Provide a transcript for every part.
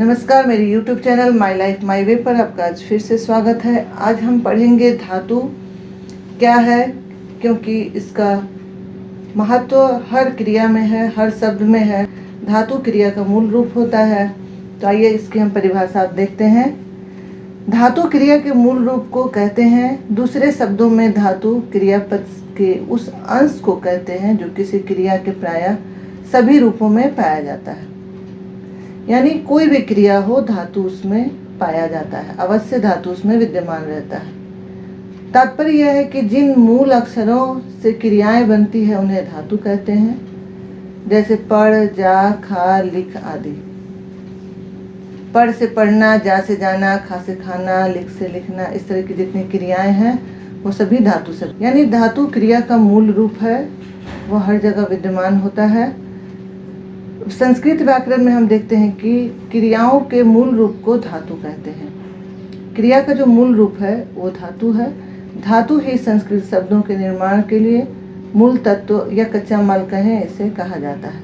नमस्कार, मेरी YouTube channel my life my way पर आपका आज फिर से स्वागत है। आज हम पढ़ेंगे धातु क्या है, क्योंकि इसका महत्व हर क्रिया में है, हर शब्द में है। धातु क्रिया का मूल रूप होता है। तो आइए इसकी हम परिभाषा देखते हैं। धातु क्रिया के मूल रूप को कहते हैं। दूसरे शब्दों में धातु क्रियापद के उस अंश को कहते हैं जो किसी क्रिया के प्रायः सभी रूपों में पाया जाता है। यानी कोई भी क्रिया हो, धातु उसमें पाया जाता है, अवश्य धातु उसमें विद्यमान रहता है। तात्पर्य यह है कि जिन मूल अक्षरों से क्रियाएं बनती है उन्हें धातु कहते हैं। जैसे पढ़, जा, खा, लिख आदि। पढ़ से पढ़ना, जा से जाना, खा से खाना, लिख से लिखना, इस तरह की जितनी क्रियाएं हैं वो सभी धातु से। यानी धातु क्रिया का मूल रूप है, वो हर जगह विद्यमान होता है। संस्कृत व्याकरण में हम देखते हैं कि क्रियाओं के मूल रूप को धातु कहते हैं। क्रिया का जो मूल रूप है वो धातु है। धातु ही संस्कृत शब्दों के निर्माण के लिए मूल तत्व या कच्चा माल कहें, इसे कहा जाता है।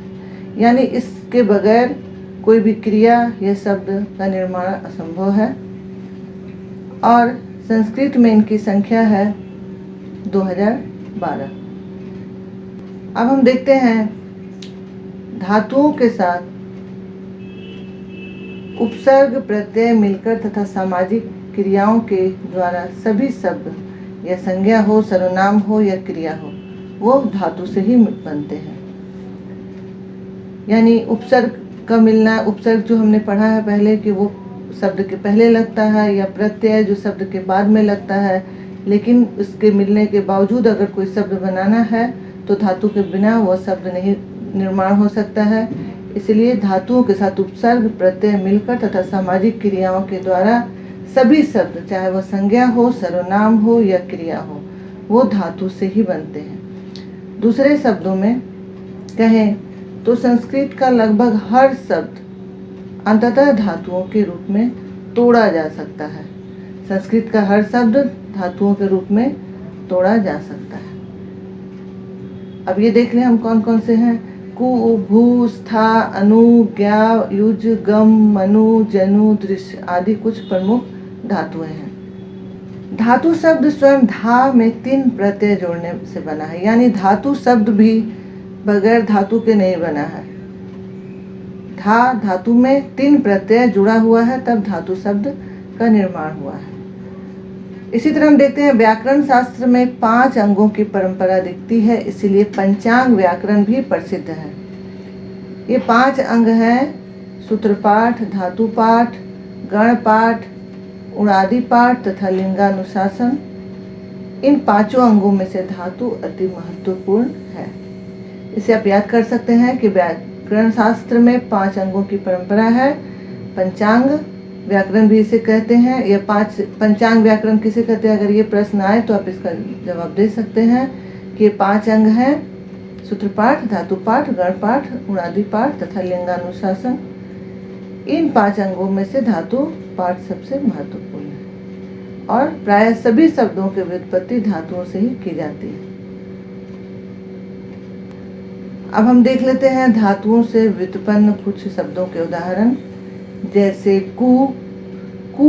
यानी इसके बगैर कोई भी क्रिया या शब्द का निर्माण असंभव है। और संस्कृत में इनकी संख्या है 2012। अब हम देखते हैं धातुओं के साथ उपसर्ग प्रत्यय मिलकर तथा सामाजिक क्रियाओं के द्वारा सभी शब्द या संज्ञा हो, सर्वनाम हो या क्रिया हो, वो धातु से ही बनते हैं। यानी उपसर्ग का मिलना, उपसर्ग जो हमने पढ़ा है पहले कि वो शब्द के पहले लगता है, या प्रत्यय जो शब्द के बाद में लगता है। लेकिन उसके मिलने के बावजूद अगर कोई शब्द बनाना है तो धातु के बिना वह शब्द नहीं निर्माण हो सकता है। इसलिए धातुओं के साथ उपसर्ग प्रत्यय मिलकर तथा सामाजिक क्रियाओं के द्वारा सभी शब्द, चाहे वह संज्ञा हो, सर्वनाम हो या क्रिया हो, वो धातु से ही बनते हैं। दूसरे शब्दों में कहें तो संस्कृत का लगभग हर शब्द अंततः धातुओं के रूप में तोड़ा जा सकता है। संस्कृत का हर शब्द धातुओं के रूप में तोड़ा जा सकता है। अब ये देख लें हम कौन कौन से हैं। कु, भू, स्था, अनु, ज्ञा, युज, गम, मनु, जनु, दृश्य आदि कुछ प्रमुख धातुएं हैं। धातु शब्द स्वयं धा में 3 प्रत्यय जोड़ने से बना है। यानी धातु शब्द भी बगैर धातु के नहीं बना है। धा धातु में 3 प्रत्यय जुड़ा हुआ है, तब धातु शब्द का निर्माण हुआ है। इसी तरह हम देखते हैं व्याकरण शास्त्र में 5 अंगों की परंपरा दिखती है, इसीलिए पंचांग व्याकरण भी प्रसिद्ध है। ये 5 अंग हैं: सूत्रपाठ, धातुपाठ, गणपाठ, उणादि पाठ तथा लिंगानुशासन। इन 5 अंगों में से धातु अति महत्वपूर्ण है। इसे आप याद कर सकते हैं कि व्याकरण शास्त्र में 5 अंगों की परंपरा है। पंचांग व्याकरण भी इसे कहते हैं। ये 5 पंचांग व्याकरण किसे कहते हैं, अगर ये प्रश्न आए तो आप इसका जवाब दे सकते हैं कि ये 5 अंग हैं: सूत्रपाठ, धातुपाठ, गणपाठ, उणादि पाठ तथा लिंगानुशासन। इन 5 अंगों में से धातु पाठ सबसे महत्वपूर्ण है और प्राय सभी शब्दों की व्युत्पत्ति धातुओं से ही की जाती है। अब हम देख लेते हैं धातुओं से व्युत्पन्न कुछ शब्दों के उदाहरण। जैसे कु। कु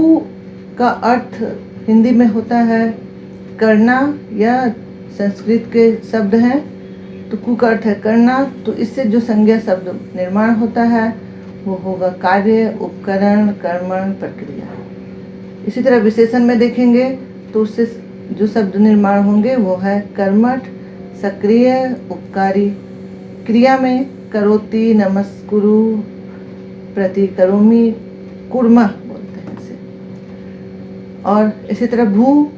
का अर्थ हिंदी में होता है करना, या संस्कृत के शब्द हैं तो कु का अर्थ है करना। तो इससे जो संज्ञा शब्द निर्माण होता है वो होगा कार्य, उपकरण, कर्मण, प्रक्रिया। इसी तरह विशेषण में देखेंगे तो उससे जो शब्द निर्माण होंगे वो है कर्मठ, सक्रिय, उपकारी। क्रिया में करोति, नमस्कुरु, प्रति करोमि, कुर्मः बोलते हैं इसे। और इसी तरह भू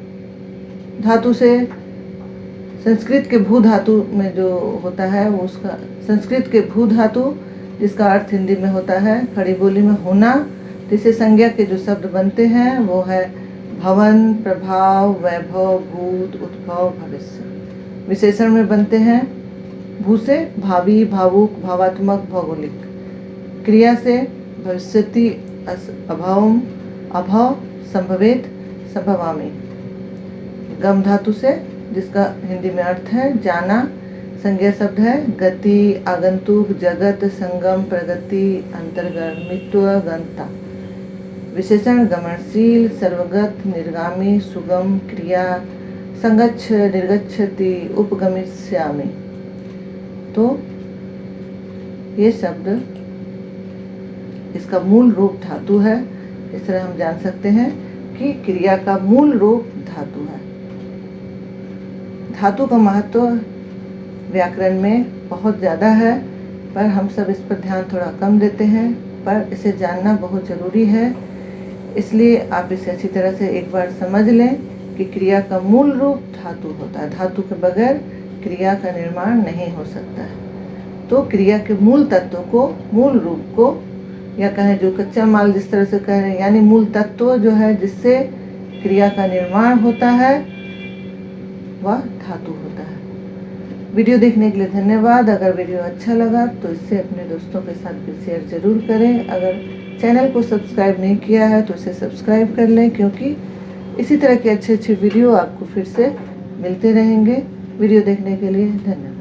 धातु से संस्कृत के भू धातु में जो होता है वो उसका संस्कृत के भू धातु जिसका अर्थ हिंदी में होता है खड़ी बोली में होना। जिससे संज्ञा के जो शब्द बनते हैं वो है भवन, प्रभाव, वैभव, भूत, उद्भव, भविष्य। विशेषण में बनते हैं भू से भावी, भावुक, भावात्मक, भौगोलिक। क्रिया से भविष्यति, अभावम, अभव, संभवेत, संभवामि। गम धातु से जिसका हिंदी में अर्थ है जाना, संज्ञा शब्द है गति, आगंतुक, जगत, संगम, प्रगति, अंतर्गामित्व, गंता। विशेषण गमनशील, सर्वगत, निर्गामी, सुगम, क्रिया, संगच्छ, निर्गच्छति, उपगमिष्यामि। तो ये शब्द इसका मूल रूप धातु है। इस तरह हम जान सकते हैं कि क्रिया का मूल रूप धातु है। धातु का महत्व व्याकरण में बहुत ज़्यादा है, पर हम सब इस पर ध्यान थोड़ा कम देते हैं, पर इसे जानना बहुत ज़रूरी है। इसलिए आप इसे अच्छी तरह से एक बार समझ लें कि क्रिया का मूल रूप धातु होता है। धातु के बगैर क्रिया का निर्माण नहीं हो सकता है। तो क्रिया के मूल तत्व को, मूल रूप को, या कहें जो कच्चा माल जिस तरह से कह रहे हैं, यानी मूल तत्व जो है जिससे क्रिया का निर्माण होता है, वह धातु होता है। वीडियो देखने के लिए धन्यवाद। अगर वीडियो अच्छा लगा तो इसे अपने दोस्तों के साथ भी शेयर जरूर करें। अगर चैनल को सब्सक्राइब नहीं किया है तो इसे सब्सक्राइब कर लें, क्योंकि इसी तरह के अच्छे अच्छे वीडियो आपको फिर से मिलते रहेंगे। वीडियो देखने के लिए धन्यवाद।